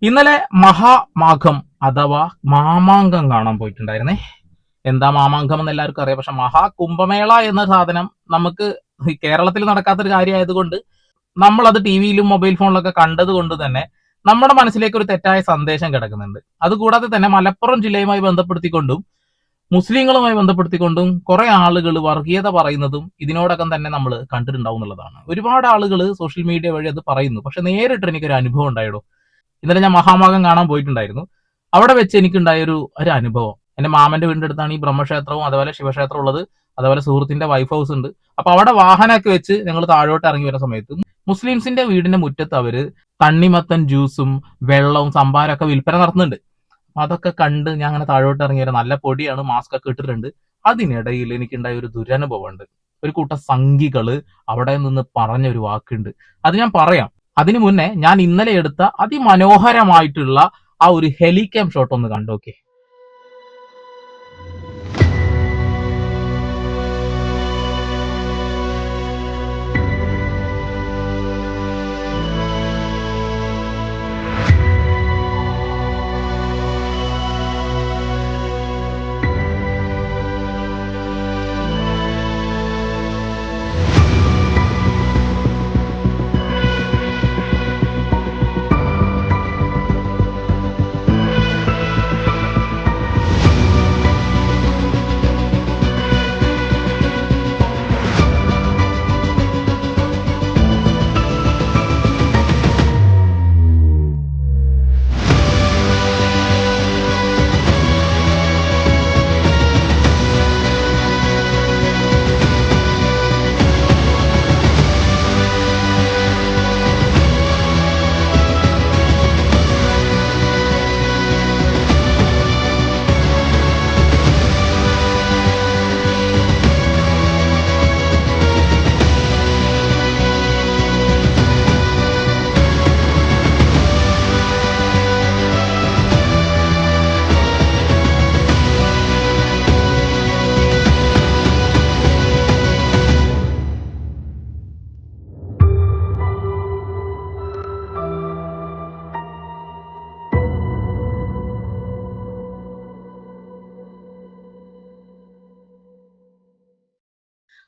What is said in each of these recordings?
ഇന്നലെ മഹാമാഘം അഥവാ മാമാങ്കം കാണാൻ പോയിട്ടുണ്ടായിരുന്നേ. എന്താ മാമാങ്കം എന്ന് എല്ലാവർക്കും അറിയാം. പക്ഷെ മഹാകുംഭമേള എന്ന സാധനം നമുക്ക് കേരളത്തിൽ നടക്കാത്തൊരു കാര്യമായതുകൊണ്ട് നമ്മൾ അത് ടി വിയിലും മൊബൈൽ ഫോണിലൊക്കെ കണ്ടത് കൊണ്ട് തന്നെ നമ്മുടെ മനസ്സിലേക്ക് ഒരു തെറ്റായ സന്ദേശം കിടക്കുന്നുണ്ട്. അതുകൂടാതെ തന്നെ മലപ്പുറം ജില്ലയുമായി ബന്ധപ്പെടുത്തിക്കൊണ്ടും മുസ്ലിങ്ങളുമായി ബന്ധപ്പെടുത്തിക്കൊണ്ടും കുറെ ആളുകൾ വർഗീയത പറയുന്നതും ഇതിനോടകം തന്നെ നമ്മൾ കണ്ടിട്ടുണ്ടാവും എന്നുള്ളതാണ്. ഒരുപാട് ആളുകൾ സോഷ്യൽ മീഡിയ വഴി അത് പറയുന്നു. പക്ഷെ നേരിട്ട് എനിക്കൊരു അനുഭവം ഉണ്ടായിടോ. ഇന്നലെ ഞാൻ മഹാമാഘം കാണാൻ പോയിട്ടുണ്ടായിരുന്നു. അവിടെ വെച്ച് എനിക്കുണ്ടായ ഒരു അനുഭവം, എന്റെ മാമന്റെ വീടിന്റെ അടുത്താണ് ഈ ബ്രഹ്മക്ഷേത്രവും അതുപോലെ ശിവക്ഷേത്രം ഉള്ളത്. അതുപോലെ സുഹൃത്തിന്റെ വൈഫ് ഹൗസ് ഉണ്ട്. അപ്പൊ അവിടെ വാഹനമൊക്കെ വെച്ച് ഞങ്ങൾ താഴോട്ട് ഇറങ്ങി വരുന്ന സമയത്ത് മുസ്ലിംസിന്റെ വീടിന്റെ മുറ്റത്ത് അവര് തണ്ണിമത്തൻ ജ്യൂസും വെള്ളവും സംഭാരമൊക്കെ വിൽപ്പന നടത്തുന്നുണ്ട്. അതൊക്കെ കണ്ട് ഞാൻ അങ്ങനെ താഴോട്ട് ഇറങ്ങി വരാം. നല്ല പൊടിയാണ്, മാസ്ക് ഒക്കെ ഇട്ടിട്ടുണ്ട്. അതിനിടയിൽ എനിക്കുണ്ടായ ഒരു ദുരനുഭവം ഉണ്ട്. ഒരു കൂട്ടം സംഘികള് അവിടെ നിന്ന് പറഞ്ഞ ഒരു വാക്കുണ്ട്. അത് ഞാൻ പറയാം. അതിനു മുന്നേ ഞാൻ ഇന്നലെ എടുത്ത അതിമനോഹരമായിട്ടുള്ള ആ ഒരു ഹെലികാം ഷോട്ട് ഒന്ന് കണ്ടോക്കെ.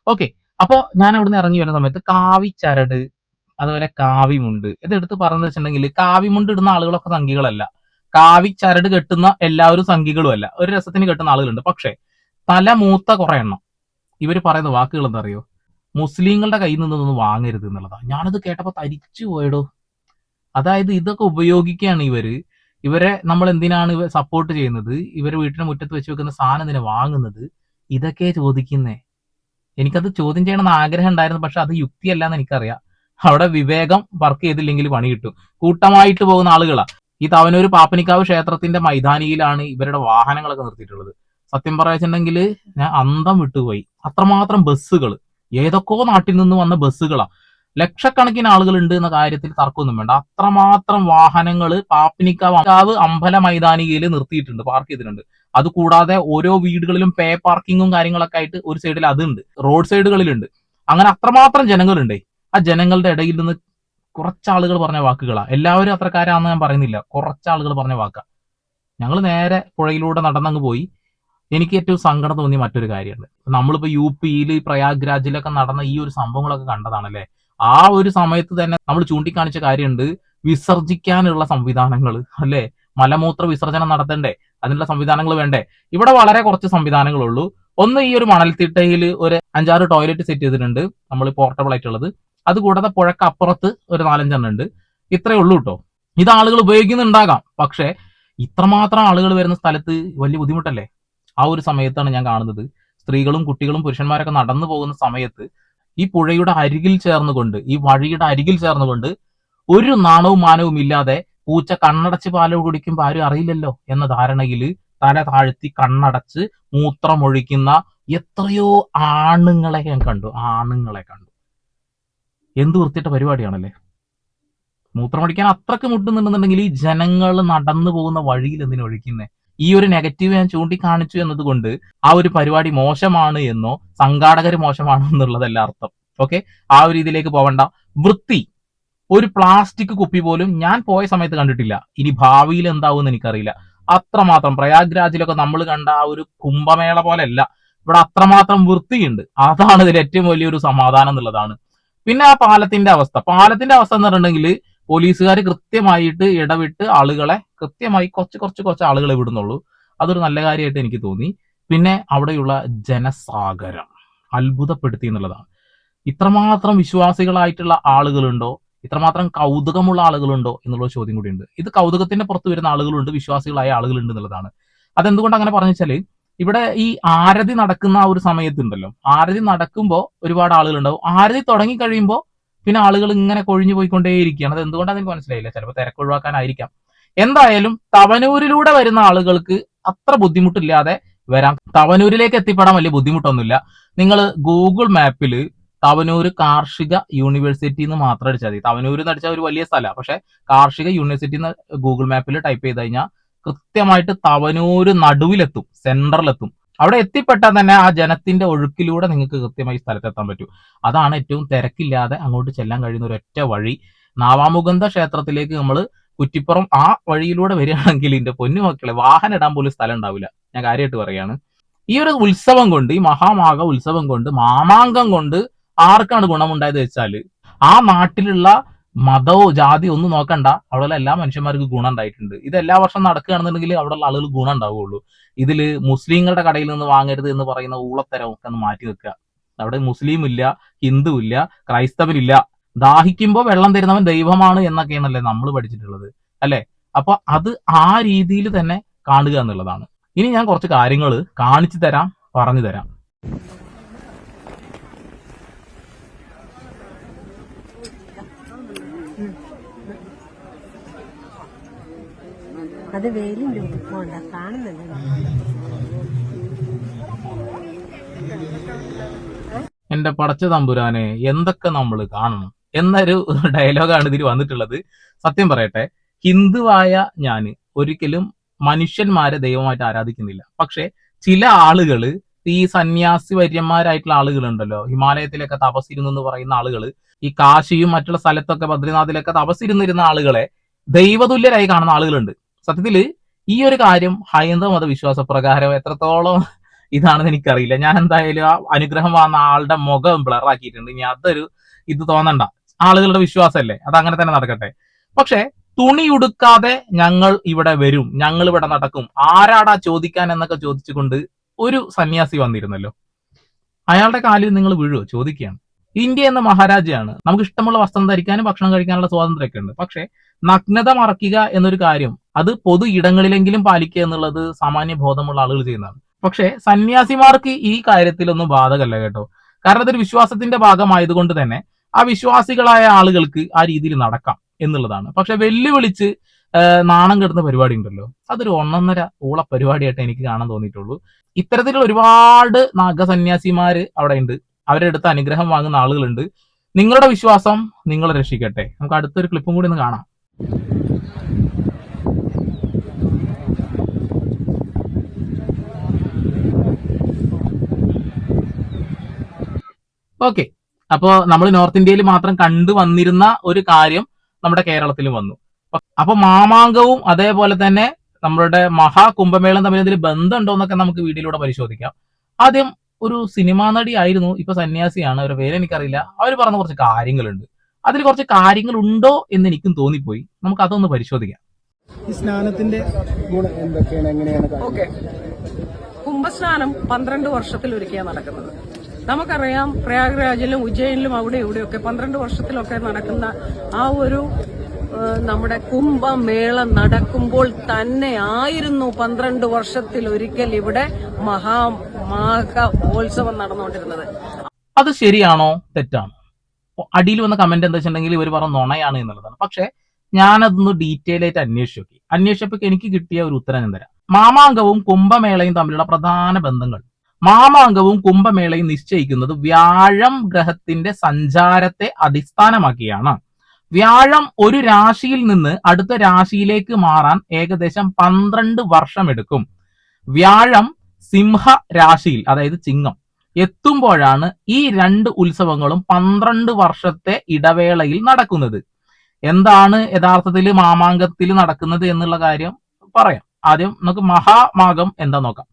ഓക്കെ, അപ്പോ ഞാൻ അവിടുന്ന് ഇറങ്ങി വരുന്ന സമയത്ത് കാവിച്ചരട് അതുപോലെ കാവിമുണ്ട് ഇതെടുത്ത് പറഞ്ഞു വെച്ചിട്ടുണ്ടെങ്കിൽ കാവിമുണ്ട് ഇടുന്ന ആളുകളൊക്കെ സംഘികളല്ല, കാവിച്ചരട് കെട്ടുന്ന എല്ലാവരും സംഘികളും അല്ല. ഒരു രസത്തിന് കെട്ടുന്ന ആളുകളുണ്ട്. പക്ഷെ തല മൂത്ത കുറെ എണ്ണം ഇവര് പറയുന്ന വാക്കുകൾ എന്താ അറിയോ? മുസ്ലിങ്ങളുടെ കയ്യിൽ നിന്നൊന്നും വാങ്ങരുത് എന്നുള്ളതാണ്. ഞാനത് കേട്ടപ്പോ തരിച്ചു പോയടോ. അതായത് ഇതൊക്കെ ഉപയോഗിക്കുകയാണ് ഇവരെ നമ്മൾ എന്തിനാണ് സപ്പോർട്ട് ചെയ്യുന്നത്? ഇവരെ വീട്ടിന് മുറ്റത്ത് വെച്ച് വെക്കുന്ന സാധനം എന്തിനാ വാങ്ങുന്നത്? ഇതൊക്കെ ചോദിക്കുന്നേ. എനിക്കത് ചോദ്യം ചെയ്യണമെന്ന് ആഗ്രഹം ഉണ്ടായിരുന്നു. പക്ഷെ അത് യുക്തിയല്ല എന്ന് എനിക്കറിയാം. അവിടെ വിവേകം വർക്ക് ചെയ്തില്ലെങ്കിൽ പണി കിട്ടും. കൂട്ടമായിട്ട് പോകുന്ന ആളുകളാ. ഈ തവനൂര് പാപ്പനിക്കാവ് ക്ഷേത്രത്തിന്റെ മൈതാനിയിലാണ് ഇവരുടെ വാഹനങ്ങളൊക്കെ നിർത്തിയിട്ടുള്ളത്. സത്യം പറയാച്ചിട്ടുണ്ടെങ്കിൽ ഞാൻ അന്തം വിട്ടുപോയി. അത്രമാത്രം ബസ്സുകൾ, ഏതൊക്കെയോ നാട്ടിൽ നിന്ന് വന്ന ബസ്സുകളാ. ലക്ഷക്കണക്കിന് ആളുകൾ ഉണ്ട് എന്ന കാര്യത്തിൽ തർക്കമൊന്നും വേണ്ട. അത്രമാത്രം വാഹനങ്ങൾ പാപ്പനിക്കാവ് അമ്പല മൈതാനിയിൽ നിർത്തിയിട്ടുണ്ട്, പാർക്ക് ചെയ്തിട്ടുണ്ട്. അതുകൂടാതെ ഓരോ വീടുകളിലും പേ പാർക്കിങ്ങും കാര്യങ്ങളൊക്കെ ആയിട്ട് ഒരു സൈഡിൽ അതുണ്ട്, റോഡ് സൈഡുകളിലുണ്ട്. അങ്ങനെ അത്രമാത്രം ജനങ്ങളുണ്ടേ. ആ ജനങ്ങളുടെ ഇടയിൽ നിന്ന് കുറച്ചാളുകൾ പറഞ്ഞ വാക്കുകളാ. എല്ലാവരും അത്രക്കാരാണെന്ന് ഞാൻ പറയുന്നില്ല, കുറച്ചാളുകൾ പറഞ്ഞ വാക്കാ. ഞങ്ങൾ നേരെ പുഴയിലൂടെ നടന്നങ്ങ് പോയി. എനിക്ക് ഏറ്റവും സങ്കടം തോന്നിയ മറ്റൊരു കാര്യമുണ്ട്. നമ്മളിപ്പോ യു പിയിൽ പ്രയാഗ്രാജിലൊക്കെ നടന്ന ഈ ഒരു സംഭവങ്ങളൊക്കെ കണ്ടതാണല്ലേ. ആ ഒരു സമയത്ത് തന്നെ നമ്മൾ ചൂണ്ടിക്കാണിച്ച കാര്യമുണ്ട്, വിസർജിക്കാനുള്ള സംവിധാനങ്ങൾ അല്ലെ, മലമൂത്ര വിസർജനം നടത്തണ്ടേ, അതിനുള്ള സംവിധാനങ്ങൾ വേണ്ടേ? ഇവിടെ വളരെ കുറച്ച് സംവിധാനങ്ങളുള്ളൂ. ഒന്ന്, ഈ ഒരു മണൽത്തിട്ടയിൽ ഒരു 5-6 ടോയ്ലറ്റ് സെറ്റ് ചെയ്തിട്ടുണ്ട്, നമ്മൾ പോർട്ടബിൾ ആയിട്ടുള്ളത്. അതുകൂടാതെ പുഴക്ക് അപ്പുറത്ത് ഒരു 4-5 ഉണ്ട്. ഇത്രയേ ഉള്ളൂ കേട്ടോ. ഇത് ആളുകൾ ഉപയോഗിക്കുന്നുണ്ടാകാം, പക്ഷെ ഇത്രമാത്രം ആളുകൾ വരുന്ന സ്ഥലത്ത് വലിയ ബുദ്ധിമുട്ടല്ലേ? ആ ഒരു സമയത്താണ് ഞാൻ കാണുന്നത്, സ്ത്രീകളും കുട്ടികളും പുരുഷന്മാരൊക്കെ നടന്നു പോകുന്ന സമയത്ത് ഈ പുഴയുടെ അരികിൽ ചേർന്നുകൊണ്ട്, ഈ വഴിയുടെ അരികിൽ ചേർന്നുകൊണ്ട് ഒരു നാണവും മാനവും ഇല്ലാതെ പൂച്ച കണ്ണടച്ച് പാല് കുടിക്കുമ്പോൾ ആരും അറിയില്ലല്ലോ എന്ന ധാരണയിൽ തല താഴ്ത്തി കണ്ണടച്ച് മൂത്രമൊഴിക്കുന്ന എത്രയോ ആണുങ്ങളെ ഞാൻ കണ്ടു. എന്ത് വൃത്തിയിട്ട പരിപാടിയാണല്ലേ. മൂത്രമടിക്കാൻ അത്രക്ക് മുട്ടുന്നുണ്ടെന്നുണ്ടെങ്കിൽ ഈ ജനങ്ങൾ നടന്നു പോകുന്ന വഴിയിൽ എന്തിനു ഒഴിക്കുന്നേ? ഈ ഒരു നെഗറ്റീവ് ഞാൻ ചൂണ്ടിക്കാണിച്ചു എന്നതുകൊണ്ട് ആ ഒരു പരിപാടി മോശമാണ് എന്നോ സംഘാടകർ മോശമാണോ എന്നുള്ളതല്ല അർത്ഥം. ഓക്കെ, ആ ഒരു രീതിയിലേക്ക് പോവണ്ട. വൃത്തി ഒരു പ്ലാസ്റ്റിക് കുപ്പി പോലും ഞാൻ പോയ സമയത്ത് കണ്ടിട്ടില്ല. ഇനി ഭാവിയിൽ എന്താവും എനിക്കറിയില്ല. അത്രമാത്രം പ്രയാഗ്രാജിലൊക്കെ നമ്മൾ കണ്ട ആ ഒരു കുംഭമേള പോലെയല്ല, ഇവിടെ അത്രമാത്രം വൃത്തിയുണ്ട്. അതാണ് ഇതിൽ ഏറ്റവും വലിയൊരു സമാധാനം എന്നുള്ളതാണ്. പിന്നെ ആ പാലത്തിന്റെ അവസ്ഥ എന്ന് പറഞ്ഞിട്ടുണ്ടെങ്കിൽ പോലീസുകാർ കൃത്യമായിട്ട് ഇടവിട്ട് ആളുകളെ കൃത്യമായി കുറച്ച് ആളുകളെ വിടുന്നുള്ളൂ. അതൊരു നല്ല കാര്യമായിട്ട് എനിക്ക് തോന്നി. പിന്നെ അവിടെയുള്ള ജനസാഗരം അത്ഭുതപ്പെടുത്തി എന്നുള്ളതാണ്. ഇത്രമാത്രം വിശ്വാസികളായിട്ടുള്ള ആളുകളുണ്ടോ, ഇത്രമാത്രം കൗതുകമുള്ള ആളുകളുണ്ടോ എന്നുള്ള ചോദ്യം കൂടിയുണ്ട്. ഇത് കൗതുകത്തിന്റെ പുറത്ത് വരുന്ന ആളുകളുണ്ട്, വിശ്വാസികളായ ആളുകളുണ്ട് എന്നുള്ളതാണ്. അതെന്തുകൊണ്ട് അങ്ങനെ പറഞ്ഞു വെച്ചാല്, ഇവിടെ ഈ ആരതി നടക്കുന്ന ആ ഒരു സമയത്തുണ്ടല്ലോ, ആരതി നടക്കുമ്പോൾ ഒരുപാട് ആളുകളുണ്ടാവും. ആരതി തുടങ്ങി കഴിയുമ്പോൾ പിന്നെ ആളുകൾ ഇങ്ങനെ കൊഴിഞ്ഞു പോയിക്കൊണ്ടേയിരിക്കുകയാണ്. അത് എന്തുകൊണ്ടാണ് എനിക്ക് മനസ്സിലായില്ല. ചിലപ്പോൾ തിരക്ക് ഒഴിവാക്കാനായിരിക്കാം. എന്തായാലും തവനൂരിലൂടെ വരുന്ന ആളുകൾക്ക് അത്ര ബുദ്ധിമുട്ടില്ലാതെ വരാം. തവനൂരിലേക്ക് എത്തിപ്പെടാൻ വലിയ ബുദ്ധിമുട്ടൊന്നുമില്ല. നിങ്ങൾ ഗൂഗിൾ മാപ്പിൽ തവനൂര് കാർഷിക യൂണിവേഴ്സിറ്റി എന്ന് മാത്രം അടിച്ചാൽ മതി. തവനൂർ എന്ന് അടിച്ചാൽ ഒരു വലിയ സ്ഥലമാണ്, പക്ഷെ കാർഷിക യൂണിവേഴ്സിറ്റി എന്ന് ഗൂഗിൾ മാപ്പിൽ ടൈപ്പ് ചെയ്ത് കഴിഞ്ഞാൽ കൃത്യമായിട്ട് തവനൂര് നടുവിലെത്തും, സെന്ററിലെത്തും. അവിടെ എത്തിപ്പെട്ടാൽ തന്നെ ആ ജനത്തിന്റെ ഒഴുക്കിലൂടെ നിങ്ങൾക്ക് കൃത്യമായി സ്ഥലത്തെത്താൻ പറ്റും. അതാണ് ഏറ്റവും തിരക്കില്ലാതെ അങ്ങോട്ട് ചെല്ലാൻ കഴിയുന്ന ഒരൊറ്റ വഴി. നാവാമുകുന്ദ ക്ഷേത്രത്തിലേക്ക് നമ്മൾ കുറ്റിപ്പുറം ആ വഴിയിലൂടെ വരികയാണെങ്കിൽ എന്റെ പൊന്നു മക്കളെ, വാഹനം ഇടാൻ പോലും സ്ഥലം ഉണ്ടാവില്ല. ഞാൻ കാര്യമായിട്ട് പറയാണ്. ഈ ഒരു ഉത്സവം കൊണ്ട്, ഈ മഹാമാഘ ഉത്സവം കൊണ്ട്, മാമാങ്കം കൊണ്ട് ആർക്കാണ് ഗുണമുണ്ടായത് വെച്ചാല്, ആ നാട്ടിലുള്ള മതമോ ജാതിയോ ഒന്നും നോക്കണ്ട, അവിടെയുള്ള എല്ലാ മനുഷ്യന്മാർക്ക് ഗുണം ഉണ്ടായിട്ടുണ്ട്. ഇത് എല്ലാ വർഷം നടക്കുകയാണെന്നുണ്ടെങ്കിൽ അവിടെയുള്ള ആളുകൾ ഗുണം ഉണ്ടാവുകയുള്ളൂ. ഇതില് മുസ്ലിങ്ങളുടെ കടയിൽ നിന്ന് വാങ്ങരുത് എന്ന് പറയുന്ന ഊളത്തരം ഒക്കെ ഒന്ന് മാറ്റി വെക്കുക. അവിടെ മുസ്ലിം ഇല്ല, ഹിന്ദു ഇല്ല, ക്രൈസ്തവരില്ല. ദാഹിക്കുമ്പോൾ വെള്ളം തരുന്നവൻ ദൈവമാണ് എന്നൊക്കെയാണല്ലേ നമ്മൾ പഠിച്ചിട്ടുള്ളത്, അല്ലെ? അപ്പൊ അത് ആ രീതിയിൽ തന്നെ കാണുക എന്നുള്ളതാണ്. ഇനി ഞാൻ കുറച്ച് കാര്യങ്ങൾ കാണിച്ചു തരാം, പറഞ്ഞു തരാം. അത് വെയിലിന്റെ ഉടുപ്പുണ്ട കാണുന്നില്ല. എന്റെ പടച്ച തമ്പുരാനെ, എന്തൊക്കെ നമ്മൾ കാണണം എന്നൊരു ഡയലോഗാണ് ഇതിൽ വന്നിട്ടുള്ളത്. സത്യം പറയട്ടെ, ഹിന്ദുവായ ഞാന് ഒരിക്കലും മനുഷ്യന്മാരെ ദൈവമായിട്ട് ആരാധിക്കുന്നില്ല. പക്ഷെ ചില ആളുകള്, ഈ സന്യാസി വര്യന്മാരായിട്ടുള്ള ആളുകളുണ്ടല്ലോ, ഹിമാലയത്തിലൊക്കെ തപസ്സിരുന്നു എന്ന് പറയുന്ന ആളുകള്, ഈ കാശിയും മറ്റുള്ള സ്ഥലത്തൊക്കെ ബദ്രിനാഥിലൊക്കെ തപസ്സിരുന്നിരുന്ന ആളുകളെ ദൈവതുല്യരായി കാണുന്ന ആളുകളുണ്ട്. സത്യത്തില് ഈ ഒരു കാര്യം ഹൈന്ദവ മതവിശ്വാസ പ്രകാരം എത്രത്തോളം ഇതാണെന്ന് എനിക്കറിയില്ല. ഞാൻ എന്തായാലും ആ അനുഗ്രഹം വന്ന ആളുടെ മുഖം ബ്ലറാക്കിയിട്ടുണ്ട്. ഇനി അതൊരു ഇത് തോന്നണ്ട, ആളുകളുടെ വിശ്വാസമല്ലേ, അത് അങ്ങനെ തന്നെ നടക്കട്ടെ. പക്ഷെ തുണി ഉടുക്കാതെ ഞങ്ങൾ ഇവിടെ വരും, ഞങ്ങൾ ഇവിടെ നടക്കും, ആരാടാ ചോദിക്കാൻ എന്നൊക്കെ ചോദിച്ചുകൊണ്ട് ഒരു സന്യാസി വന്നിരുന്നല്ലോ. അയാളുടെ കാലിൽ നിങ്ങൾ വീഴുവോ ചോദിക്കുകയാണ്. ഇന്ത്യ എന്ന മഹാരാജ്യമാണ്, നമുക്ക് ഇഷ്ടമുള്ള വസ്ത്രം ധരിക്കാനും ഭക്ഷണം കഴിക്കാനുള്ള സ്വാതന്ത്ര്യമൊക്കെ ഉണ്ട്. പക്ഷെ നഗ്നത മറക്കുക എന്നൊരു കാര്യം അത് പൊതു ഇടങ്ങളിലെങ്കിലും പാലിക്കുക എന്നുള്ളത് സാമാന്യ ബോധമുള്ള ആളുകൾ ചെയ്യുന്നതാണ്. പക്ഷെ സന്യാസിമാർക്ക് ഈ കാര്യത്തിലൊന്നും ബാധകമല്ല കേട്ടോ. കാരണം അതൊരു വിശ്വാസത്തിന്റെ ഭാഗമായതുകൊണ്ട് തന്നെ ആ വിശ്വാസികളായ ആളുകൾക്ക് ആ രീതിയിൽ നടക്കാം എന്നുള്ളതാണ്. പക്ഷെ വെല്ലുവിളിച്ച് നാണം കെടുന്ന പരിപാടി ഉണ്ടല്ലോ, അതൊരു ഒന്നൊന്നര ഊള പരിപാടിയായിട്ട് എനിക്ക് കാണാൻ തോന്നിയിട്ടുള്ളൂ. ഇത്തരത്തിലുള്ള ഒരുപാട് നാഗസന്യാസിമാര് അവിടെ ഉണ്ട്, അവരുടെ അടുത്ത് അനുഗ്രഹം വാങ്ങുന്ന ആളുകളുണ്ട്. നിങ്ങളുടെ വിശ്വാസം നിങ്ങളെ രക്ഷിക്കട്ടെ. നമുക്ക് അടുത്തൊരു ക്ലിപ്പും കൂടി ഒന്ന് കാണാം. ഓക്കെ, അപ്പോ നമ്മൾ നോർത്ത് ഇന്ത്യയിൽ മാത്രം കണ്ടു വന്നിരുന്ന ഒരു കാര്യം നമ്മുടെ കേരളത്തിലും വന്നു. അപ്പൊ മാമാങ്കവും അതേപോലെ തന്നെ നമ്മളുടെ മഹാകുംഭമേളം തമ്മിൽ ഇതിൽ ബന്ധമുണ്ടോ എന്നൊക്കെ നമുക്ക് വീഡിയോയിലൂടെ പരിശോധിക്കാം. ആദ്യം ഒരു സിനിമാ നടി ആയിരുന്നു, ഇപ്പൊ സന്യാസിയാണ്, അവരുടെ പേര് എനിക്കറിയില്ല. അവർ പറഞ്ഞ കുറച്ച് കാര്യങ്ങളുണ്ട്, അതിൽ കുറച്ച് കാര്യങ്ങൾ ഉണ്ടോ എന്ന് എനിക്കും തോന്നിപ്പോയി. നമുക്ക് അതൊന്ന് പരിശോധിക്കാം. ഈ സ്നാനത്തിന്റെ ഗുണം എന്തൊക്കെയാണ്, എങ്ങനെയാണ്? ഓക്കെ, കുംഭസ്നാനം 12 വർഷത്തിലൊരിക്കലാണ് നടക്കുന്നത്. നമുക്കറിയാം, പ്രയാഗ്രാജിലും ഉജ്ജയിനിലും അവിടെ ഇവിടെയൊക്കെ 12 വർഷത്തിലൊക്കെ നടക്കുന്ന ആ ഒരു നമ്മുടെ കുംഭമേള നടക്കുമ്പോൾ തന്നെ ആയിരുന്നു 12 വർഷത്തിലൊരിക്കൽ ഇവിടെ മഹാമഹോത്സവം നടന്നുകൊണ്ടിരുന്നത്. അത് ശരിയാണോ തെറ്റാണോ? അടിയിൽ വന്ന കമന്റ് എന്താ വെച്ചിട്ടുണ്ടെങ്കിൽ ഇവർ പറഞ്ഞ നുണയാണ് എന്നുള്ളതാണ്. പക്ഷെ ഞാനതൊന്ന് ഡീറ്റെയിൽ ആയിട്ട് അന്വേഷിച്ചപ്പോൾ എനിക്ക് കിട്ടിയ ഒരു ഉത്തരം ഞാൻ തരാം. മാമാങ്കവും കുംഭമേളയും തമ്മിലുള്ള പ്രധാന ബന്ധങ്ങൾ. മാമാങ്കവും കുംഭമേളയും നിശ്ചയിക്കുന്നത് വ്യാഴം ഗ്രഹത്തിന്റെ സഞ്ചാരത്തെ അടിസ്ഥാനമാക്കിയാണ്. വ്യാഴം ഒരു രാശിയിൽ നിന്ന് അടുത്ത രാശിയിലേക്ക് മാറാൻ ഏകദേശം 12 വർഷം എടുക്കും. വ്യാഴം സിംഹ രാശിയിൽ, അതായത് ചിങ്ങം എത്തുമ്പോഴാണ് ഈ രണ്ട് ഉത്സവങ്ങളും 12 വർഷത്തെ ഇടവേളയിൽ നടക്കുന്നത്. എന്താണ് യഥാർത്ഥത്തിൽ മാമാങ്കത്തിൽ നടക്കുന്നത് എന്നുള്ള കാര്യം പറയാം. ആദ്യം നമുക്ക് മഹാമാഘം എന്താ നോക്കാം.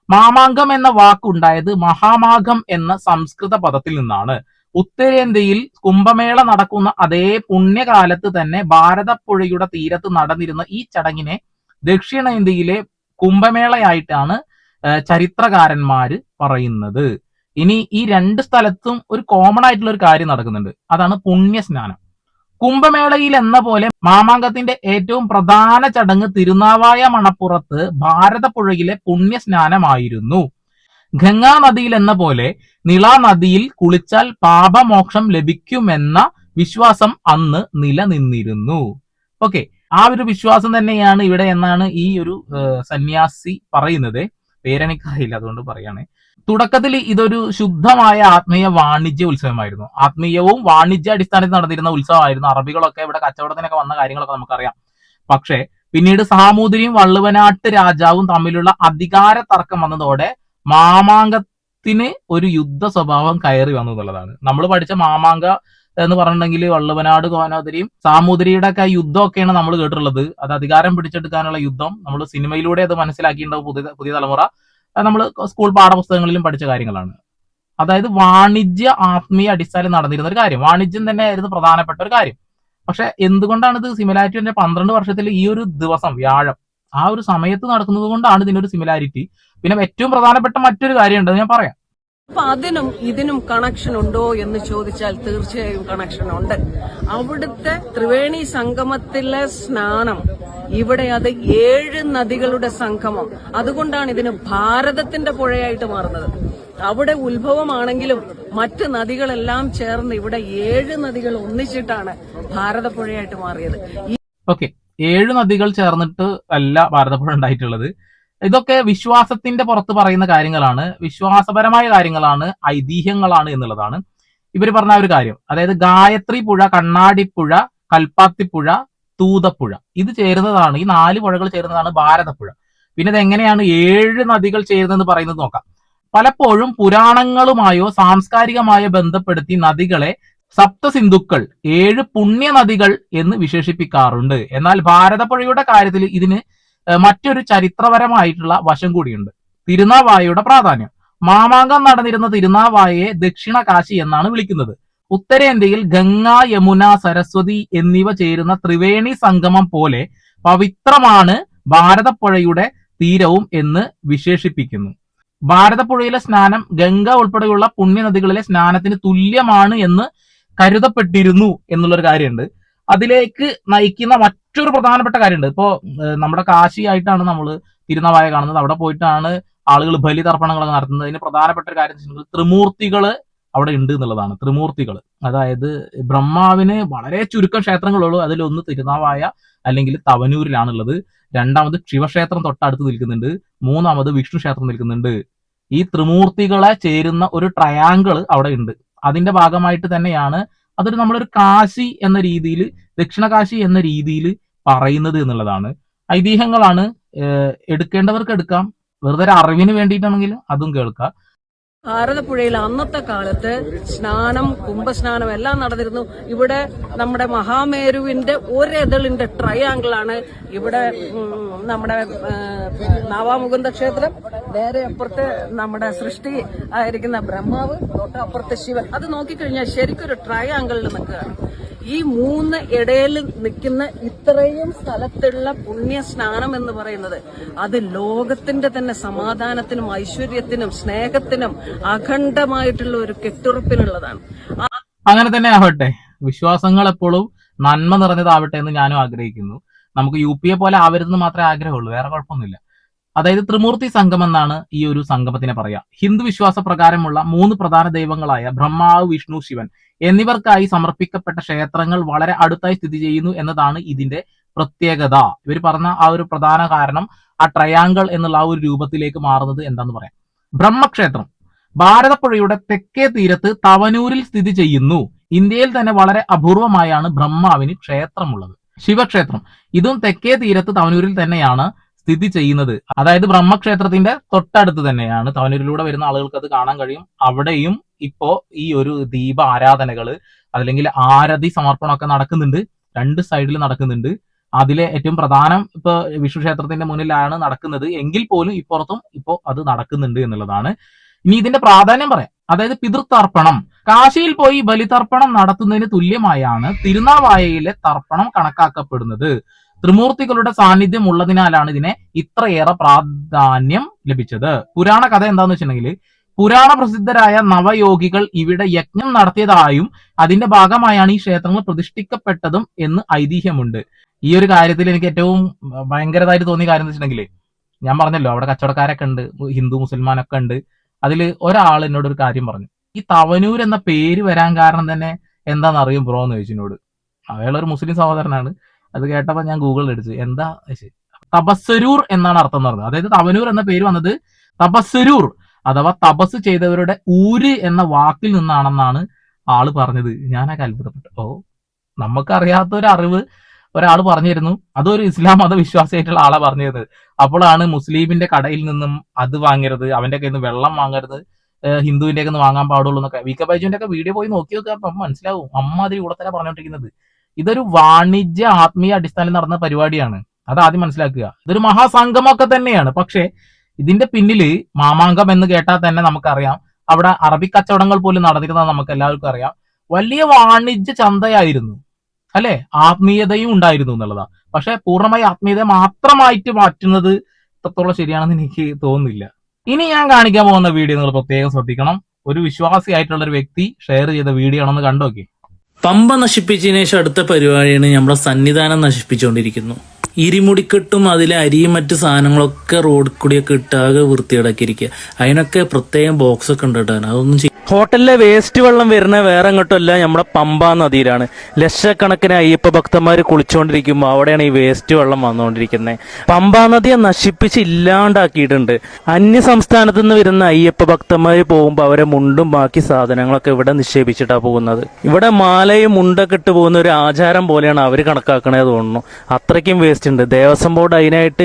മാമാങ്കം എന്ന വാക്കുണ്ടായത് മഹാമാഘം എന്ന സംസ്കൃത പദത്തിൽ നിന്നാണ്. ഉത്തരേന്ത്യയിൽ കുംഭമേള നടക്കുന്ന അതേ പുണ്യകാലത്ത് തന്നെ ഭാരതപ്പുഴയുടെ തീരത്ത് നടന്നിരുന്ന ഈ ചടങ്ങിനെ ദക്ഷിണേന്ത്യയിലെ കുംഭമേളയായിട്ടാണ് ചരിത്രകാരന്മാര് പറയുന്നത്. ഇനി ഈ രണ്ട് സ്ഥലത്തും ഒരു കോമൺ ആയിട്ടുള്ള ഒരു കാര്യം നടക്കുന്നുണ്ട്, അതാണ് പുണ്യസ്നാനം. കുംഭമേളയിൽ എന്ന പോലെ മാമാങ്കത്തിന്റെ ഏറ്റവും പ്രധാന ചടങ്ങ് തിരുനാവായ മണപ്പുറത്ത് ഭാരതപ്പുഴയിലെ പുണ്യസ്നാനമായിരുന്നു. ഗംഗാ നദിയിൽ എന്ന പോലെ നിള നദിയിൽ കുളിച്ചാൽ പാപമോക്ഷം ലഭിക്കുമെന്ന വിശ്വാസം അന്ന് നിലനിന്നിരുന്നു. ഓക്കെ, ആ ഒരു വിശ്വാസം തന്നെയാണ് ഇവിടെ എന്നാണ് ഈ ഒരു സന്യാസി പറയുന്നത്. പേരെനിക്കറിയില്ല, അതുകൊണ്ട് പറയാണ്. തുടക്കത്തിൽ ഇതൊരു ശുദ്ധമായ ആത്മീയ വാണിജ്യ ഉത്സവമായിരുന്നു. ആത്മീയവും വാണിജ്യ അടിസ്ഥാനത്തിൽ നടന്നിരുന്ന ഉത്സവമായിരുന്നു. അറബികളൊക്കെ ഇവിടെ കച്ചവടത്തിനൊക്കെ വന്ന കാര്യങ്ങളൊക്കെ നമുക്കറിയാം. പക്ഷേ പിന്നീട് സാമൂതിരിയും വള്ളുവനാട്ട് രാജാവും തമ്മിലുള്ള അധികാര തർക്കം വന്നതോടെ മാമാങ്കത്തിന് ഒരു യുദ്ധ സ്വഭാവം കയറി വന്നു എന്നുള്ളതാണ്. നമ്മൾ പഠിച്ച മാമാങ്ക എന്ന് പറഞ്ഞിട്ടുണ്ടെങ്കിൽ വള്ളുവനാട് കോനാതിരിയും സാമൂതിരിയുടെ ഒക്കെ യുദ്ധമൊക്കെയാണ് നമ്മൾ കേട്ടിട്ടുള്ളത്. അത് അധികാരം പിടിച്ചെടുക്കാനുള്ള യുദ്ധം. നമ്മൾ സിനിമയിലൂടെ അത് മനസ്സിലാക്കിയിട്ടുണ്ടാവും. പുതിയ തലമുറ നമ്മൾ സ്കൂൾ പാഠപുസ്തകങ്ങളിലും പഠിച്ച കാര്യങ്ങളാണ്. അതായത് വാണിജ്യ ആത്മീയ അടിസ്ഥാനം നടന്നിരുന്ന ഒരു കാര്യം, വാണിജ്യം തന്നെയായിരുന്നു പ്രധാനപ്പെട്ട ഒരു കാര്യം. പക്ഷെ എന്തുകൊണ്ടാണ് ഇത് സിമിലാരിറ്റി? 12 വർഷത്തിൽ ഈ ഒരു ദിവസം വ്യാഴം ആ ഒരു സമയത്ത് നടക്കുന്നത് കൊണ്ടാണ് ഇതിനൊരു സിമിലാരിറ്റി. പിന്നെ ഏറ്റവും പ്രധാനപ്പെട്ട മറ്റൊരു കാര്യമുണ്ട്, ഞാൻ പറയാം. അപ്പൊ അതിനും ഇതിനും കണക്ഷൻ ഉണ്ടോ എന്ന് ചോദിച്ചാൽ തീർച്ചയായും കണക്ഷൻ ഉണ്ട്. അവിടുത്തെ ത്രിവേണി സംഗമത്തിലെ സ്നാനം, ഇവിടെ അത് 7 നദികളുടെ സംഗമം. അതുകൊണ്ടാണ് ഇതിന് ഭാരതത്തിന്റെ പുഴയായിട്ട് മാറുന്നത്. അവിടെ ഉത്ഭവമാണെങ്കിലും മറ്റ് നദികളെല്ലാം ചേർന്ന് ഇവിടെ 7 നദികൾ ഒന്നിച്ചിട്ടാണ് ഭാരതപ്പുഴയായിട്ട് മാറിയത്. ഓക്കെ, 7 നദികൾ ചേർന്നിട്ട് അല്ല ഭാരതപ്പുഴ ഉണ്ടായിട്ടുള്ളത്. ഇതൊക്കെ വിശ്വാസത്തിന്റെ പുറത്ത് പറയുന്ന കാര്യങ്ങളാണ്, വിശ്വാസപരമായ കാര്യങ്ങളാണ്, ഐതിഹ്യങ്ങളാണ് എന്നുള്ളതാണ് ഇവർ പറഞ്ഞ ഒരു കാര്യം. അതായത് ഗായത്രി പുഴ, കണ്ണാടിപ്പുഴ, കൽപ്പാത്തിപ്പുഴ, തൂതപ്പുഴ, ഇത് ചേരുന്നതാണ്, ഈ 4 പുഴകൾ ചേരുന്നതാണ് ഭാരതപ്പുഴ. പിന്നെ ഇത് എങ്ങനെയാണ് 7 നദികൾ ചേരുന്നതെന്ന് പറയുന്നത് നോക്കാം. പലപ്പോഴും പുരാണങ്ങളുമായോ സാംസ്കാരികമായോ ബന്ധപ്പെടുത്തി നദികളെ സപ്തസിന്ധുക്കൾ, 7 പുണ്യ നദികൾ എന്ന് വിശേഷിപ്പിക്കാറുണ്ട്. എന്നാൽ ഭാരതപ്പുഴയുടെ കാര്യത്തിൽ ഇതിന് മറ്റൊരു ചരിത്രപരമായിട്ടുള്ള വശം കൂടിയുണ്ട്, തിരുനാവായയുടെ പ്രാധാന്യം. മാമാങ്കം നടന്നിരുന്ന തിരുനാവായയെ ദക്ഷിണ കാശി എന്നാണ് വിളിക്കുന്നത്. ഉത്തരേന്ത്യയിൽ ഗംഗ, യമുന, സരസ്വതി എന്നിവ ചേരുന്ന ത്രിവേണി സംഗമം പോലെ പവിത്രമാണ് ഭാരതപ്പുഴയുടെ തീരവും എന്ന് വിശേഷിപ്പിക്കുന്നു. ഭാരതപ്പുഴയിലെ സ്നാനം ഗംഗ ഉൾപ്പെടെയുള്ള പുണ്യനദികളിലെ സ്നാനത്തിന് തുല്യമാണ് എന്ന് കരുതപ്പെട്ടിരുന്നു എന്നുള്ളൊരു കാര്യമുണ്ട്. അതിലേക്ക് നയിക്കുന്ന മറ്റൊരു പ്രധാനപ്പെട്ട കാര്യമുണ്ട്. ഇപ്പോ നമ്മുടെ കാശി ആയിട്ടാണ് നമ്മൾ തിരുനാവായ കാണുന്നത്. അവിടെ പോയിട്ടാണ് ആളുകൾ ബലി തർപ്പണങ്ങളൊക്കെ നടത്തുന്നത്. അതിന് പ്രധാനപ്പെട്ട ഒരു കാര്യം ത്രിമൂർത്തികള് അവിടെ ഉണ്ട് എന്നുള്ളതാണ്. ത്രിമൂർത്തികൾ, അതായത് ബ്രഹ്മാവിന് വളരെ ചുരുക്കം ക്ഷേത്രങ്ങളുള്ളൂ. അതിലൊന്ന് തിരുനാവായ അല്ലെങ്കിൽ തവനൂരിലാണുള്ളത്. രണ്ടാമത് ശിവക്ഷേത്രം തൊട്ടടുത്ത് നിൽക്കുന്നുണ്ട്. മൂന്നാമത് വിഷ്ണു ക്ഷേത്രം നിൽക്കുന്നുണ്ട്. ഈ ത്രിമൂർത്തികളെ ചേരുന്ന ഒരു ട്രയാങ്കിൾ അവിടെ ഉണ്ട്. അതിന്റെ ഭാഗമായിട്ട് തന്നെയാണ് അതൊരു നമ്മളൊരു കാശി എന്ന രീതിയിൽ, ദക്ഷിണ കാശി എന്ന രീതിയിൽ പറയുന്നത് എന്നുള്ളതാണ്. ഐതിഹ്യങ്ങളാണ്, എടുക്കേണ്ടവർക്ക് എടുക്കാം, വെറുതെ ഒരു അറിവിന് വേണ്ടിയിട്ടാണെങ്കിൽ അതും കേൾക്കാം. ഭാരതപ്പുഴയിൽ അന്നത്തെ കാലത്ത് സ്നാനം, കുംഭസ്നാനം എല്ലാം നടന്നിരുന്നു. ഇവിടെ നമ്മുടെ മഹാമേരുവിന്റെ ഒരെതളിന്റെ ട്രയാങ്കിളാണ് ഇവിടെ നമ്മുടെ നാവാമുകുന്ദ ക്ഷേത്രം, നേരെ അപ്പുറത്ത് നമ്മുടെ സൃഷ്ടി ആയിരിക്കുന്ന ബ്രഹ്മാവ്, തൊട്ടപ്പുറത്ത് ശിവൻ. അത് നോക്കിക്കഴിഞ്ഞാൽ ശരിക്കൊരു ട്രയാങ്കിളിൽ നിൽക്കുകയാണ്. ഈ 3 ഇടയിൽ നിൽക്കുന്ന ഇത്രയും സ്ഥലത്തുള്ള പുണ്യ സ്നാനം എന്ന് പറയുന്നത് അത് ലോകത്തിന്റെ തന്നെ സമാധാനത്തിനും ഐശ്വര്യത്തിനും സ്നേഹത്തിനും അഖണ്ഡമായിട്ടുള്ള ഒരു കെട്ടുറപ്പിനുള്ളതാണ്. അങ്ങനെ തന്നെ ആവട്ടെ, വിശ്വാസങ്ങൾ എപ്പോഴും നന്മ നിറഞ്ഞതാവട്ടെ എന്ന് ഞാനും ആഗ്രഹിക്കുന്നു. നമുക്ക് UP പോലെ ആവരുതെന്ന് മാത്രമേ ആഗ്രഹമുള്ളൂ, വേറെ കുഴപ്പമൊന്നുമില്ല. അതായത് ത്രിമൂർത്തി സംഘം എന്നാണ് ഈ ഒരു സംഗമത്തിനെ പറയാ. ഹിന്ദു വിശ്വാസ പ്രകാരമുള്ള 3 പ്രധാന ദൈവങ്ങളായ ബ്രഹ്മാവ്, വിഷ്ണു, ശിവൻ എന്നിവർക്കായി സമർപ്പിക്കപ്പെട്ട ക്ഷേത്രങ്ങൾ വളരെ അടുത്തായി സ്ഥിതി ചെയ്യുന്നു എന്നതാണ് ഇതിന്റെ പ്രത്യേകത. ഇവർ പറഞ്ഞ ആ ഒരു പ്രധാന കാരണം ആ ട്രയാങ്കിൾ എന്നുള്ള ആ ഒരു രൂപത്തിലേക്ക് മാറുന്നത് എന്താന്ന് പറയാം. ബ്രഹ്മക്ഷേത്രം ഭാരതപ്പുഴയുടെ തെക്കേ തീരത്ത് തവനൂരിൽ സ്ഥിതി ചെയ്യുന്നു. ഇന്ത്യയിൽ തന്നെ വളരെ അപൂർവമായാണ് ബ്രഹ്മാവിന് ക്ഷേത്രമുള്ളത്. ശിവക്ഷേത്രം ഇതും തെക്കേ തീരത്ത് തവനൂരിൽ തന്നെയാണ് സ്ഥിതി ചെയ്യുന്നത്. അതായത് ബ്രഹ്മക്ഷേത്രത്തിന്റെ തൊട്ടടുത്ത് തന്നെയാണ്. തവനൂരിലൂടെ വരുന്ന ആളുകൾക്ക് അത് കാണാൻ കഴിയും. അവിടെയും ഇപ്പോ ഈ ഒരു ദീപ ആരാധനകള് അല്ലെങ്കിൽ ആരതി സമർപ്പണമൊക്കെ നടക്കുന്നുണ്ട്. രണ്ട് സൈഡിൽ നടക്കുന്നുണ്ട്. അതിലെ ഏറ്റവും പ്രധാനം ഇപ്പൊ വിഷ്ണു ക്ഷേത്രത്തിന്റെ മുന്നിലാണ് നടക്കുന്നത് എങ്കിൽ പോലും ഇപ്പുറത്തും ഇപ്പോ അത് നടക്കുന്നുണ്ട് എന്നുള്ളതാണ്. ഇനി ഇതിന്റെ പ്രാധാന്യം പറയാം. അതായത് പിതൃതർപ്പണം, കാശിയിൽ പോയി ബലിതർപ്പണം നടത്തുന്നതിന് തുല്യമായാണ് തിരുനാവായയിലെ തർപ്പണം കണക്കാക്കപ്പെടുന്നത്. ത്രിമൂർത്തികളുടെ സാന്നിധ്യം ഉള്ളതിനാലാണ് ഇതിനെ ഇത്രയേറെ പ്രാധാന്യം ലഭിച്ചത്. പുരാണ കഥ എന്താന്ന് വെച്ചിട്ടുണ്ടെങ്കിൽ, പുരാണ പ്രസിദ്ധരായ നവയോഗികൾ ഇവിടെ യജ്ഞം നടത്തിയതായും അതിന്റെ ഭാഗമായാണ് ഈ ക്ഷേത്രങ്ങൾ പ്രതിഷ്ഠിക്കപ്പെട്ടതും എന്ന് ഐതിഹ്യമുണ്ട്. ഈ ഒരു കാര്യത്തിൽ എനിക്ക് ഏറ്റവും ഭയങ്കരമായിട്ട് തോന്നിയ കാര്യം എന്ന് വെച്ചിട്ടുണ്ടെങ്കിൽ, ഞാൻ പറഞ്ഞല്ലോ അവിടെ കച്ചവടക്കാരൊക്കെ ഉണ്ട്, ഹിന്ദു മുസൽമാനൊക്കെ ഉണ്ട്. അതിൽ ഒരാൾ എന്നോട് ഒരു കാര്യം പറഞ്ഞു, ഈ തവനൂർ എന്ന പേര് വരാൻ കാരണം തന്നെ എന്താണെന്ന് അറിയും ബ്രോ എന്ന് ചോദിച്ചു എന്നോട്. അയാളൊരു മുസ്ലിം സഹോദരനാണ്. അത് കേട്ടപ്പോൾ ഞാൻ ഗൂഗിളിൽ അടിച്ചു, എന്താ തപസ്സരൂർ എന്നാണ് അർത്ഥം എന്ന് പറഞ്ഞത്. അതായത് തവനൂർ എന്ന പേര് വന്നത് തപസ്സരൂർ അഥവാ തപസ് ചെയ്തവരുടെ ഊര് എന്ന വാക്കിൽ നിന്നാണെന്നാണ് ആള് പറഞ്ഞത്. ഞാനൊക്കെ അത്ഭുതപ്പെട്ടു. ഓ, നമുക്കറിയാത്ത ഒരു അറിവ് ഒരാൾ പറഞ്ഞു തരുന്നു, അതൊരു ഇസ്ലാം മത വിശ്വാസിയായിട്ടുള്ള ആളെ പറഞ്ഞു തരുന്നത്. അപ്പോഴാണ് മുസ്ലിമിന്റെ കടയിൽ നിന്നും അത് വാങ്ങരുത്, അവന്റെ കയ്യിൽ നിന്ന് വെള്ളം വാങ്ങരുത്, ഹിന്ദുവിന്റെ ഒക്കെ വാങ്ങാൻ പാടുള്ളൂ എന്നൊക്കെ. വി കെ ബൈജുവിന്റെ ഒക്കെ വീഡിയോ പോയി നോക്കി നോക്കുക, അപ്പം മനസ്സിലാവും അമ്മാതിരി കൂടത്തല പറഞ്ഞുകൊണ്ടിരിക്കുന്നത്. ഇതൊരു വാണിജ്യ ആത്മീയ അടിസ്ഥാനത്തിൽ നടന്ന പരിപാടിയാണ്, അത് ആദ്യം മനസ്സിലാക്കുക. ഇതൊരു മഹാസംഗമൊക്കെ തന്നെയാണ്. പക്ഷെ ഇതിന്റെ പിന്നില് മാമാങ്കം എന്ന് കേട്ടാൽ തന്നെ നമുക്കറിയാം, അവിടെ അറബി കച്ചവടങ്ങൾ പോലും നടന്നിരുന്നത് നമുക്ക് എല്ലാവർക്കും അറിയാം. വലിയ വാണിജ്യ ചന്തയായിരുന്നു അല്ലെ, ആത്മീയതയും ഉണ്ടായിരുന്നു എന്നുള്ളതാ. പക്ഷെ പൂർണ്ണമായി ആത്മീയത മാത്രമായിട്ട് മാറ്റുന്നത് എത്രത്തോളം ശരിയാണെന്ന് എനിക്ക് തോന്നുന്നില്ല. ഇനി ഞാൻ കാണിക്കാൻ പോകുന്ന വീഡിയോ നിങ്ങൾ പ്രത്യേകം ശ്രദ്ധിക്കണം. ഒരു വിശ്വാസിയായിട്ടുള്ള ഒരു വ്യക്തി ഷെയർ ചെയ്ത വീഡിയോ ആണെന്ന് കണ്ടോക്കി. പമ്പ നശിപ്പിച്ചതിന് ശേഷം അടുത്ത പരിപാടിയാണ് നമ്മുടെ സന്നിധാനം നശിപ്പിച്ചുകൊണ്ടിരിക്കുന്നു. ഇരിമുടിക്കെട്ടും അതിലെ അരിയും മറ്റു സാധനങ്ങളൊക്കെ റോഡിൽ കൂടിയൊക്കെ ഇട്ടാകെ വൃത്തിയിടാക്കിയിരിക്കുക. അതിനൊക്കെ പ്രത്യേകം ബോക്സ് ഒക്കെ ഉണ്ട് ഇടാൻ. അതൊന്നും ഹോട്ടലിലെ വേസ്റ്റ് വെള്ളം വരുന്ന വേറെ എങ്ങോട്ടല്ല, നമ്മുടെ പമ്പാ നദിയിലാണ്. ലക്ഷക്കണക്കിന് അയ്യപ്പ ഭക്തന്മാർ കുളിച്ചുകൊണ്ടിരിക്കുമ്പോൾ അവിടെയാണ് ഈ വേസ്റ്റ് വെള്ളം വന്നുകൊണ്ടിരിക്കുന്നത്. പമ്പാ നദിയെ നശിപ്പിച്ച് ഇല്ലാണ്ടാക്കിയിട്ടുണ്ട്. അന്യ സംസ്ഥാനത്ത് നിന്ന് വരുന്ന അയ്യപ്പ ഭക്തന്മാർ പോകുമ്പോൾ അവരെ മുണ്ടും ബാക്കി സാധനങ്ങളൊക്കെ ഇവിടെ നിക്ഷേപിച്ചിട്ടാണ് പോകുന്നത്. ഇവിടെ മാലയും മുണ്ടൊക്കെ ഇട്ട് പോകുന്ന ഒരു ആചാരം പോലെയാണ് അവർ കണക്കാക്കണേ തോന്നുന്നു. അത്രയ്ക്കും വേസ്റ്റ് ഉണ്ട്. ദേവസ്വം ബോർഡ് അതിനായിട്ട്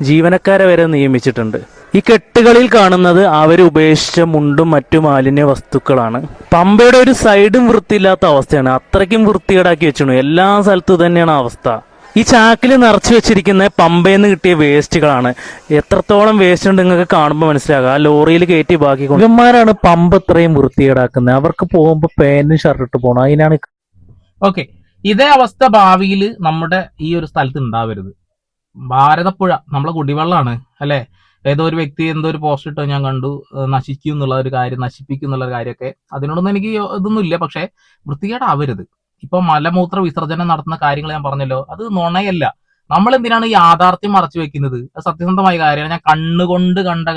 ജീവനക്കാരെ വരെ നിയമിച്ചിട്ടുണ്ട്. ഈ കെട്ടുകളിൽ കാണുന്നത് അവർ ഉപേക്ഷിച്ച മുണ്ടും മറ്റു മാലിന്യ വസ്തുക്കളാണ്. പമ്പയുടെ ഒരു സൈഡും വൃത്തിയില്ലാത്ത അവസ്ഥയാണ്. അത്രയ്ക്കും വൃത്തികേടാക്കി വെച്ചിരുന്നു. എല്ലാ സ്ഥലത്തും തന്നെയാണ് അവസ്ഥ. ഈ ചാക്കിൽ നിറച്ചു വെച്ചിരിക്കുന്ന പമ്പയിൽ നിന്ന് കിട്ടിയ വേസ്റ്റുകളാണ്. എത്രത്തോളം വേസ്റ്റ് ഉണ്ട് നിങ്ങൾക്ക് കാണുമ്പോൾ മനസ്സിലാകുക. ആ ലോറിയിൽ കയറ്റി ബാക്കി ഇവന്മാരാണ് പമ്പ ഇത്രയും വൃത്തികേടാക്കുന്നത്. അവർക്ക് പോകുമ്പോൾ പാന്റും ഷർട്ട് പോകണം. അതിനാണ് ഓക്കെ. ഇതേ അവസ്ഥ ഭാവിയിൽ നമ്മുടെ ഈ ഒരു സ്ഥലത്ത് ഉണ്ടാവരുത്. ഭാരതപ്പുഴ നമ്മളെ കുടിവെള്ളമാണ് അല്ലെ. ഏതോ ഒരു വ്യക്തി എന്തോ ഒരു പോസ്റ്റ് ഇട്ടോ ഞാൻ കണ്ടു, നശിക്കും എന്നുള്ള ഒരു കാര്യം, നശിപ്പിക്കും എന്നുള്ള കാര്യമൊക്കെ. അതിനോടൊന്നും എനിക്ക് ഇതൊന്നും ഇല്ല. പക്ഷെ വൃത്തികേടാവരുത്. ഇപ്പൊ മലമൂത്ര വിസർജനം നടത്തുന്ന കാര്യങ്ങൾ ഞാൻ പറഞ്ഞല്ലോ, അത് നുണയല്ല. നമ്മൾ എന്തിനാണ് ഈ യാഥാർത്ഥ്യം മറച്ചു വെക്കുന്നത്? അത് സത്യസന്ധമായ കാര്യമാണ്. ഞാൻ കണ്ണുകൊണ്ട് കണ്ട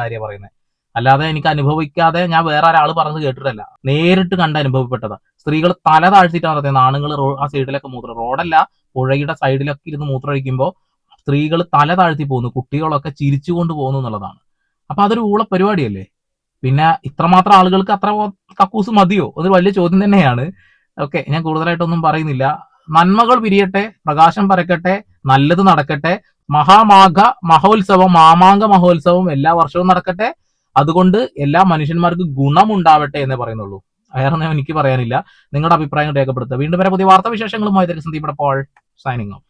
കാര്യം പറയുന്നത്. അല്ലാതെ എനിക്ക് അനുഭവിക്കാതെ ഞാൻ വേറെ ഒരാൾ പറഞ്ഞത് കേട്ടിട്ടല്ല, നേരിട്ട് കണ്ട് അനുഭവപ്പെട്ടതാ. സ്ത്രീകൾ തല താഴ്ത്തിയിട്ട് നടത്തുന്നത്. ആണുങ്ങൾ ആ സൈഡിലൊക്കെ മൂത്രം, റോഡല്ല പുഴയുടെ സൈഡിലൊക്കെ ഇരുന്ന് മൂത്രമൊഴിക്കുമ്പോൾ സ്ത്രീകൾ തല താഴ്ത്തി പോകുന്നു, കുട്ടികളൊക്കെ ചിരിച്ചുകൊണ്ട് പോകുന്നു എന്നുള്ളതാണ്. അപ്പൊ അതൊരു ഊള പരിപാടിയല്ലേ? പിന്നെ ഇത്രമാത്രം ആളുകൾക്ക് അത്ര കക്കൂസ് മതിയോ? അതൊരു വലിയ ചോദ്യം തന്നെയാണ്. ഓക്കെ, ഞാൻ കൂടുതലായിട്ടൊന്നും പറയുന്നില്ല. നന്മകൾ പിരിയട്ടെ, പ്രകാശം പരക്കട്ടെ, നല്ലത് നടക്കട്ടെ. മാമാങ്ക മഹോത്സവം എല്ലാ വർഷവും നടക്കട്ടെ. അതുകൊണ്ട് എല്ലാ മനുഷ്യന്മാർക്കും ഗുണമുണ്ടാവട്ടെ എന്നേ പറയുന്നുള്ളൂ. വേറൊന്നും എനിക്ക് പറയാനില്ല. നിങ്ങളുടെ അഭിപ്രായം രേഖപ്പെടുത്തുക. വീണ്ടും വരെ പുതിയ വാർത്താ വിശേഷങ്ങളുമായി സന്ദീപ് പോൾ സൈനിങ് ഓഫ്.